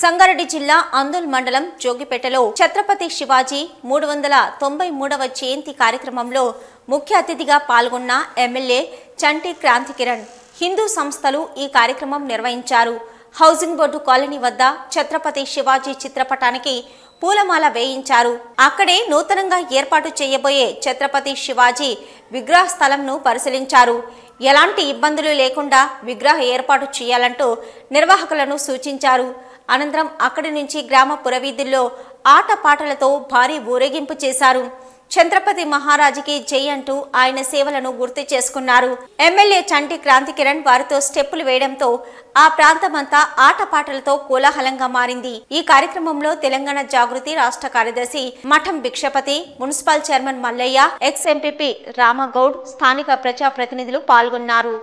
సంగారెడ్డి జిల్లా అందోల్ మండలం జోగిపేటలో ఛత్రపతి శివాజీ 393వ జయంతి కార్యక్రమంలో ముఖ్య అతిథిగా పాల్గొన్న ఎమ్మెల్యే చంటి క్రాంతికిరణ్ హిందూ సంస్థలు ఈ కార్యక్రమం నిర్వహించారు. హౌసింగ్ బోర్డు కాలనీ వద్ద ఛత్రపతి శివాజీ చిత్రపటానికి పూలమాల వేయించారు. అక్కడే నూతనంగా ఏర్పాటు చేయబోయే ఛత్రపతి శివాజీ విగ్రహ స్థలంను పరిశీలించారు. ఎలాంటి ఇబ్బందులు లేకుండా విగ్రహ ఏర్పాటు చేయాలంటూ నిర్వాహకులను సూచించారు. అనంతరం అక్కడి నుంచి గ్రామ పురవీధుల్లో ఆటపాటలతో భారీ ఊరేగింపు చేశారు. ఛత్రపతి మహారాజుకి జై అంటూ ఆయన సేవలను గుర్తు చేసుకున్నారు. ఎమ్మెల్యే చంటి క్రాంతికిరణ్ వారితో స్టెప్పులు వేయడంతో ఆ ప్రాంతమంతా ఆటపాటలతో కోలాహలంగా మారింది. ఈ కార్యక్రమంలో తెలంగాణ జాగృతి రాష్ట్ర కార్యదర్శి Matham Bhikshapathi, municipal chairman Mallaiah, ex MPP Ramagoud, స్థానిక ప్రజాప్రతినిధులు పాల్గొన్నారు.